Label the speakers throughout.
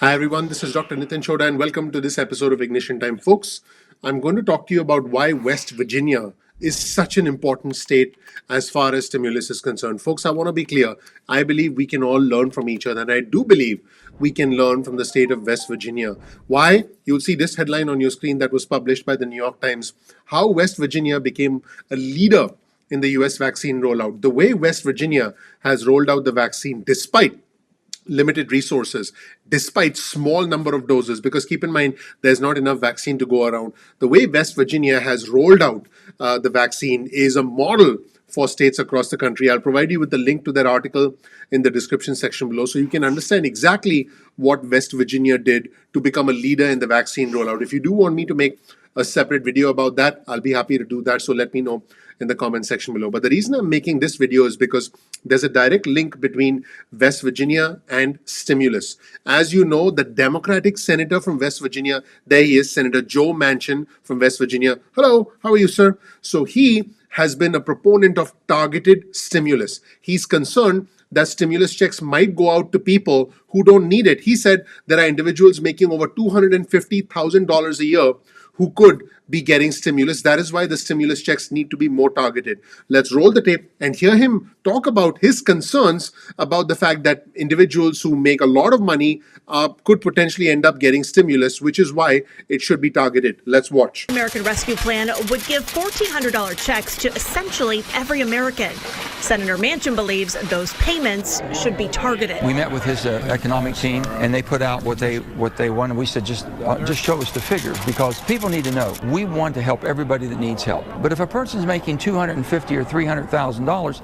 Speaker 1: Hi everyone, this is Dr. Nitin Chhoda and welcome to this episode of Ignition Time. Folks, I'm going to talk to you about why West Virginia is such an important state as far as stimulus is concerned. Folks, I want to be clear. I believe we can all learn from each other, and I do believe we can learn from the state of West Virginia. Why? You'll see this headline on your screen that was published by the New York Times: How West Virginia became a leader in the US vaccine rollout. The way West Virginia has rolled out the vaccine, despite limited resources, despite small number of doses, because keep in mind there's not enough vaccine to go around. The way West Virginia has rolled out the vaccine is a model for states across the country. I'll provide you with the link to that article in the description section below so you can understand exactly what West Virginia did to become a leader in the vaccine rollout. If you do want me to make a separate video about that, I'll be happy to do that. So let me know in the comment section below. But the reason I'm making this video is because there's a direct link between West Virginia and stimulus. As you know, the Democratic senator from West Virginia, there he is, Senator Joe Manchin from West Virginia. Hello, how are you, sir? So he has been a proponent of targeted stimulus. He's concerned that stimulus checks might go out to people who don't need it. He said there are individuals making over $250,000 a year who could be getting stimulus. That is why the stimulus checks need to be more targeted. Let's roll the tape and hear him talk about his concerns about the fact that individuals who make a lot of money could potentially end up getting stimulus, which is why it should be targeted. Let's watch.
Speaker 2: American Rescue Plan would give $1,400 checks to essentially every American. Senator Manchin believes those payments should be targeted.
Speaker 3: We met with his economic team, and they put out what they wanted. We said just show us the figures, because people need to know. We want to help everybody that needs help. But if a person's making $250,000 or $300,000,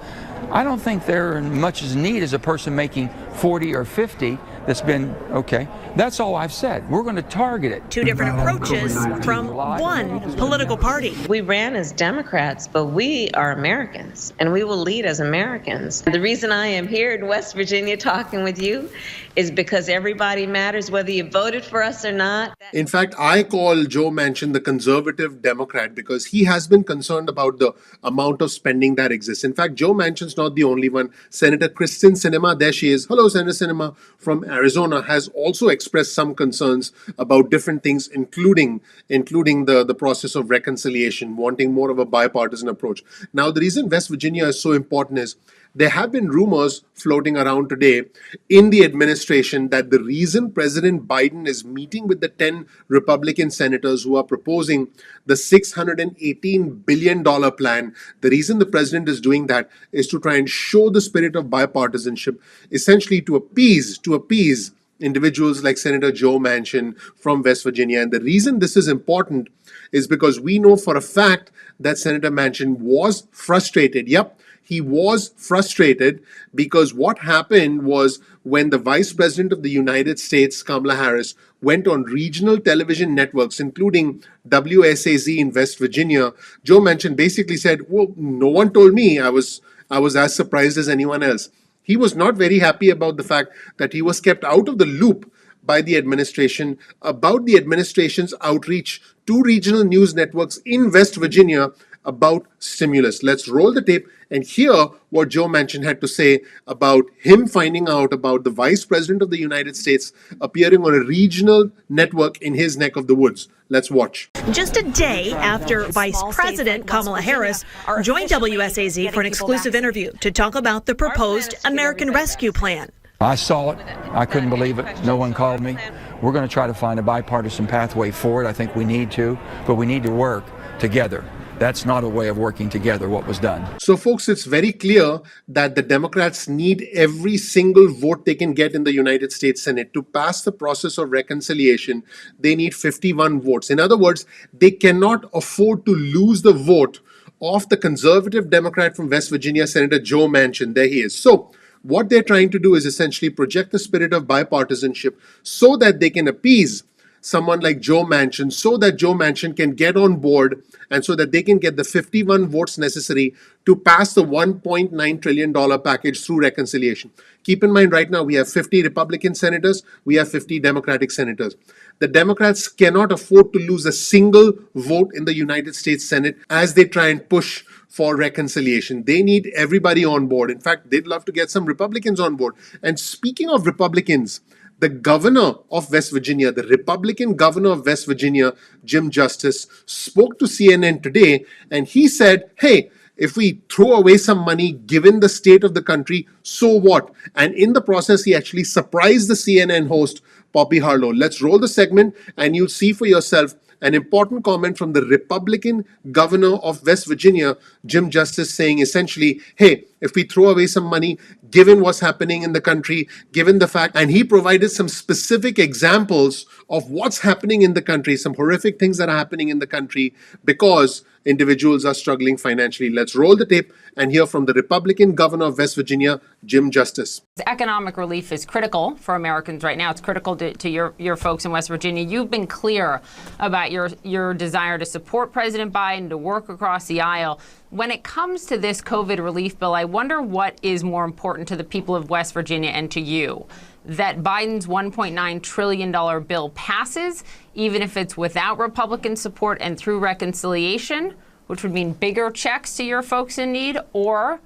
Speaker 3: I don't think they're in much as need as a person making 40 or 50 that's been okay. That's all I've said. We're going to target it.
Speaker 2: Two different approaches from one political party.
Speaker 4: We ran as Democrats, but we are Americans, and we will lead as Americans. The reason I am here in West Virginia talking with you is because everybody matters, whether you voted for us or not.
Speaker 1: In fact, I call Joe Manchin the conservative Democrat because he has been concerned about the amount of spending that exists. In fact, Joe Manchin's not the only one. Senator Kristen Sinema, there she is. Hello, Senator Sinema from Arizona, has also expressed some concerns about different things, including the process of reconciliation, wanting more of a bipartisan approach. Now, the reason West Virginia is so important is there have been rumors floating around today in the administration that the reason President Biden is meeting with the 10 Republican senators who are proposing the $618 billion plan, the reason the president is doing that is to try and show the spirit of bipartisanship, essentially to appease individuals like Senator Joe Manchin from West Virginia. And the reason this is important is because we know for a fact that Senator Manchin was frustrated. Yep. He was frustrated because what happened was when the Vice President of the United States, Kamala Harris, went on regional television networks, including WSAZ in West Virginia, Joe Manchin basically said, well, no one told me. I was as surprised as anyone else. He was not very happy about the fact that he was kept out of the loop by the administration about the administration's outreach to regional news networks in West Virginia about stimulus. Let's roll the tape and hear what Joe Manchin had to say about him finding out about the Vice President of the United States appearing on a regional network in his neck of the woods. Let's watch.
Speaker 2: Just a day after Vice President Kamala Harris joined WSAZ for an exclusive interview to talk about the proposed American Rescue Plan.
Speaker 3: I saw it. I couldn't believe it. No one called me. We're going to try to find a bipartisan pathway for it. I think we need to, but we need to work together. That's not a way of working together, what was done.
Speaker 1: So, folks, it's very clear that the Democrats need every single vote they can get in the United States Senate. To pass the process of reconciliation, they need 51 votes. In other words, they cannot afford to lose the vote of the conservative Democrat from West Virginia, Senator Joe Manchin. There he is. So, what they're trying to do is essentially project the spirit of bipartisanship so that they can appease someone like Joe Manchin, so that Joe Manchin can get on board and so that they can get the 51 votes necessary to pass the $1.9 trillion package through reconciliation. Keep in mind, right now we have 50 Republican senators, we have 50 Democratic senators. The Democrats cannot afford to lose a single vote in the United States Senate as they try and push for reconciliation. They need everybody on board. In fact, they'd love to get some Republicans on board. And speaking of Republicans, The governor of West Virginia, the Republican governor of West Virginia, Jim Justice, spoke to CNN today, and he said, hey, if we throw away some money, given the state of the country, so what? And in the process, he actually surprised the CNN host, Poppy Harlow. Let's roll the segment, and you'll see for yourself an important comment from the Republican governor of West Virginia, Jim Justice, saying essentially, hey, if we throw away some money, given what's happening in the country, given the fact, and he provided some specific examples of what's happening in the country, some horrific things that are happening in the country because individuals are struggling financially. Let's roll the tape and hear from the Republican governor of West Virginia, Jim Justice.
Speaker 5: Economic relief is critical for Americans right now. It's critical to your folks in West Virginia. You've been clear about your desire to support President Biden, to work across the aisle. When it comes to this COVID relief bill, I wonder what is more important to the people of West Virginia and to you. That Biden's $1.9 trillion bill passes, even if it's without Republican support and through reconciliation, which would mean bigger checks to your folks in need, or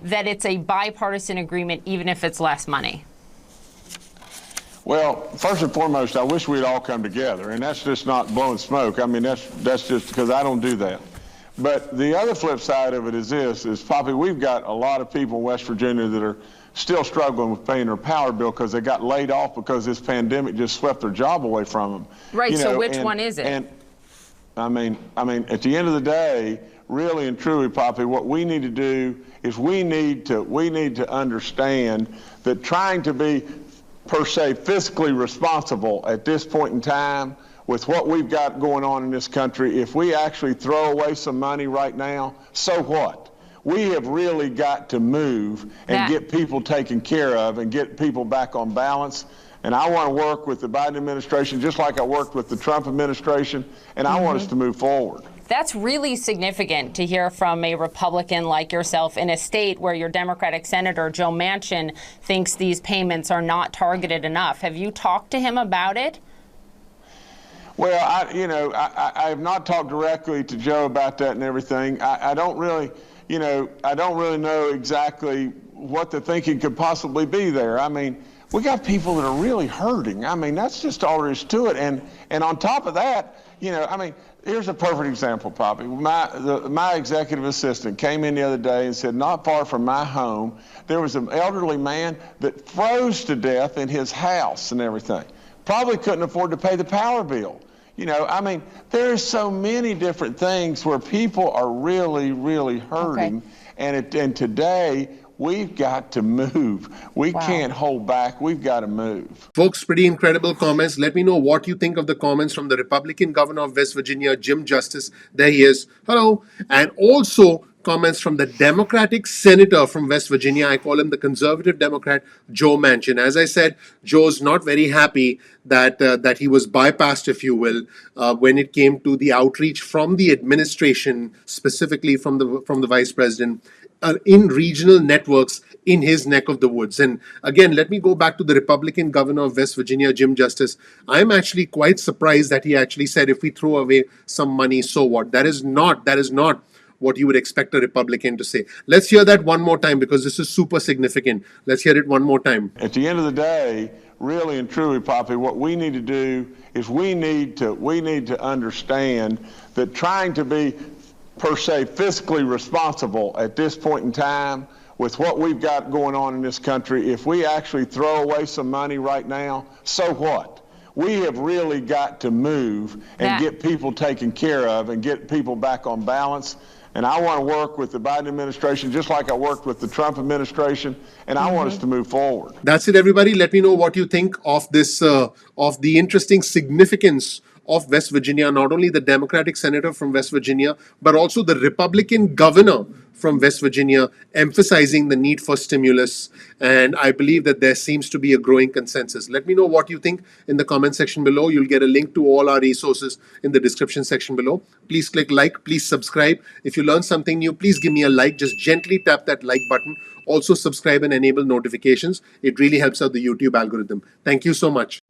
Speaker 5: that it's a bipartisan agreement, even if it's less money?
Speaker 6: Well, first and foremost, I wish we'd all come together, and that's just not blowing smoke. I mean, that's just because I don't do that. But the other flip side of it is this, Poppy, we've got a lot of people in West Virginia that are still struggling with paying their power bill because they got laid off because this pandemic just swept their job away from them.
Speaker 5: Right, so which one is it?
Speaker 6: And I mean, at the end of the day, really and truly, Poppy, what we need to do is we need to understand that trying to be, per se, fiscally responsible at this point in time with what we've got going on in this country, if we actually throw away some money right now, so what? We have really got to move and get people taken care of and get people back on balance. And I want to work with the Biden administration just like I worked with the Trump administration, and I want us to move forward.
Speaker 5: That's really significant to hear from a Republican like yourself in a state where your Democratic Senator, Joe Manchin, thinks these payments are not targeted enough. Have you talked to him about it?
Speaker 6: Well, I have not talked directly to Joe about that and everything. I don't really know exactly what the thinking could possibly be there. I mean, we got people that are really hurting. I mean, that's just all there is to it. And on top of that, here's a perfect example, Poppy. My executive assistant came in the other day and said, not far from my home, there was an elderly man that froze to death in his house and everything. Probably couldn't afford to pay the power bill. There's so many different things where people are really, really hurting. Okay. And today, we've got to move. We can't hold back. We've got to move.
Speaker 1: Folks, pretty incredible comments. Let me know what you think of the comments from the Republican governor of West Virginia, Jim Justice. There he is. Hello. And also comments from the Democratic senator from West Virginia. I call him the conservative Democrat, Joe Manchin. As I said, Joe's not very happy that he was bypassed, if you will, when it came to the outreach from the administration, specifically from the vice president, in regional networks in his neck of the woods. And again, let me go back to the Republican governor of West Virginia, Jim Justice. I'm actually quite surprised that he actually said, if we throw away some money, so what? That is not what you would expect a Republican to say. Let's hear that one more time because this is super significant. Let's hear it one more time.
Speaker 6: At the end of the day, really and truly, Poppy, what we need to do is we need to understand that trying to be, per se, fiscally responsible at this point in time with what we've got going on in this country, if we actually throw away some money right now, so what? We have really got to move and get people taken care of and get people back on balance. And I want to work with the Biden administration just like I worked with the Trump administration, and I want us to move forward.
Speaker 1: That's it, everybody. Let me know what you think of this, of the interesting significance of West Virginia, not only the Democratic senator from West Virginia, but also the Republican governor from West Virginia, emphasizing the need for stimulus. And I believe that there seems to be a growing consensus. Let me know what you think in the comment section below. You'll get a link to all our resources in the description section below. Please click like, please subscribe. If you learn something new, please give me a like. Just gently tap that like button. Also subscribe and enable notifications. It really helps out the YouTube algorithm. Thank you so much.